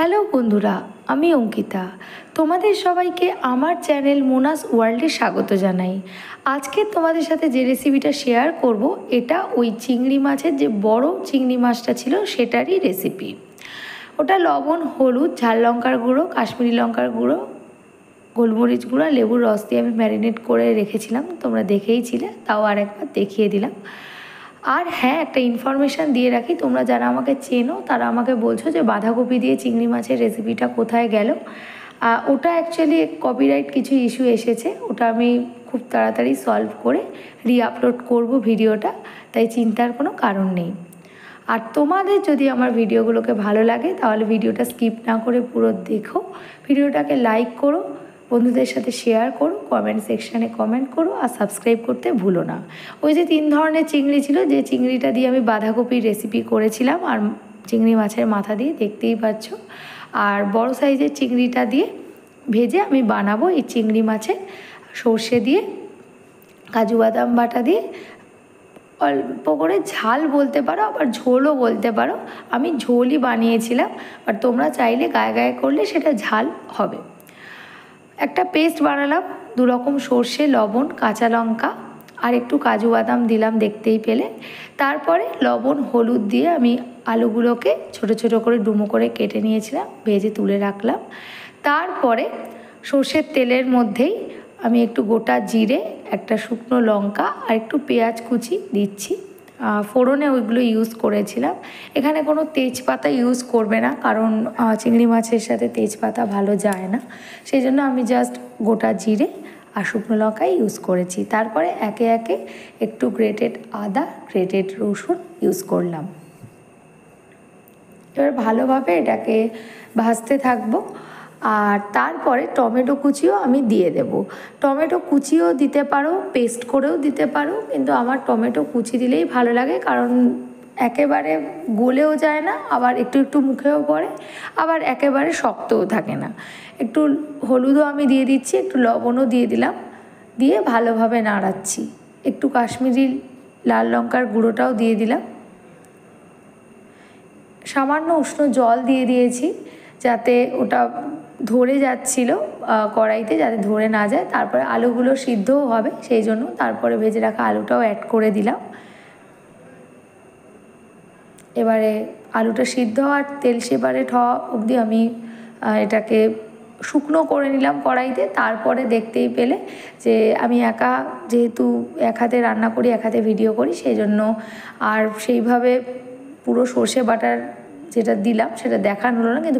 Hello বন্ধুরা, আমি অঙ্কিতা। তোমাদের সবাইকে আমার চ্যানেল মোনাস ওয়ার্ল্ডে স্বাগত জানাই। আজকে তোমাদের সাথে যে রেসিপিটা শেয়ার করব, এটা ওই চিংড়ি মাছের যে বড় চিংড়ি মাছটা ছিল সেটারই রেসিপি। ওটা লবণ, হলুদ, ঝাল লঙ্কার গুঁড়ো, কাশ্মীরি লঙ্কার গুঁড়ো, গোলমরিচ গুঁড়ো, লেবুর রস দিয়ে আমি ম্যারিনেট করে রেখেছিলাম। তোমরা দেখেইছিলে, তাও আর একবার দেখিয়ে দিলাম। আর হ্যাঁ, একটা ইনফরমেশান দিয়ে রাখি, তোমরা যারা আমাকে চেনো তারা আমাকে বলছো যে বাঁধাকপি দিয়ে চিংড়ি মাছের রেসিপিটা কোথায় গেল। ওটা অ্যাকচুয়ালি কপিরাইট কিছু ইস্যু এসেছে, ওটা আমি খুব তাড়াতাড়ি সলভ করে আপলোড করব ভিডিওটা, তাই চিন্তার কোনো কারণ নেই। আর তোমাদের যদি আমার ভিডিওগুলোকে ভালো লাগে তাহলে ভিডিওটা স্কিপ না করে পুরো দেখো, ভিডিওটাকে লাইক করো, বন্ধুদের সাথে শেয়ার করো, কমেন্ট সেকশানে কমেন্ট করো, আর সাবস্ক্রাইব করতে ভুলো না। ওই যে 3 ধরনের চিংড়ি ছিল, যে চিংড়িটা দিয়ে আমি বাঁধাকপির রেসিপি করেছিলাম, আর চিংড়ি মাছের মাথা দিয়ে দেখতেই পাচ্ছ, আর বড় সাইজের চিংড়িটা দিয়ে ভেজে আমি বানাবো এই চিংড়ি মাছে সর্ষে দিয়ে, কাজু বাদাম বাটা দিয়ে, অল্প করে ঝাল বলতে পারো, আবার ঝোলও বলতে পারো। আমি ঝোলই বানিয়েছিলাম, আর তোমরা চাইলে গায়ে গায়ে করলে সেটা ঝাল হবে। একটা পেস্ট বানালাম, 2 রকম সর্ষে, লবণ, কাঁচা লঙ্কা আর একটু কাজু বাদাম দিলাম, দেখতেই পেলে। তারপরে লবণ হলুদ দিয়ে আমি আলুগুলোকে ছোট ছোট করে ডুমো করে কেটে নিয়েছিলাম, ভেজে তুলে রাখলাম। তারপরে সর্ষের তেলের মধ্যেই আমি একটু গোটা জিরে, একটা শুকনো লঙ্কা আর একটু পেঁয়াজ কুচি দিচ্ছি। ফোড়নে ওইগুলো ইউজ করেছিলাম। এখানে কোনো তেজপাতা ইউজ করবে না, কারণ চিংড়ি মাছের সাথে তেজপাতা ভালো যায় না, সেই জন্য আমি জাস্ট গোটা জিরে আর শুকনো লঙ্কাই ইউজ করেছি। তারপরে একে একে একটু গ্রেটেড আদা, গ্রেটেড রসুন ইউজ করলাম। এবার ভালোভাবে এটাকে ভাজতে থাকবো। আর তারপরে টমেটো কুচিও আমি দিয়ে দেব। টমেটো কুচিও দিতে পারো, পেস্ট করেও দিতে পারো, কিন্তু আমার টমেটো কুচি দিলেই ভালো লাগে, কারণ একেবারে গলেও যায় না, আবার একটু একটু মুখেও পড়ে, আবার একেবারে শক্তও থাকে না। একটু হলুদও আমি দিয়ে দিচ্ছি, একটু লবণও দিয়ে দিলাম, দিয়ে ভালোভাবে নাড়াচ্ছি। একটু কাশ্মীরি লাল লঙ্কার গুঁড়োটাও দিয়ে দিলাম। সামান্য উষ্ণ জল দিয়ে দিয়েছি, যাতে ওটা ধরে যাচ্ছিল কড়াইতে, যাতে ধরে না যায়। তারপরে আলুগুলো সিদ্ধও হবে, সেই জন্য তারপরে ভেজে রাখা আলুটাও অ্যাড করে দিলাম। এবারে আলুটা সিদ্ধ আর তেল সেপারেট হওয়া অবধি আমি এটাকে শুকনো করে নিলাম কড়াইতে। তারপরে দেখতেই পেলে যে আমি একা, যেহেতু এক হাতে রান্না করি, এক হাতে ভিডিও করি, সেই জন্য আর সেইভাবে পুরো সর্ষে বাটার যেটা দিলাম সেটা দেখানো হলো না, কিন্তু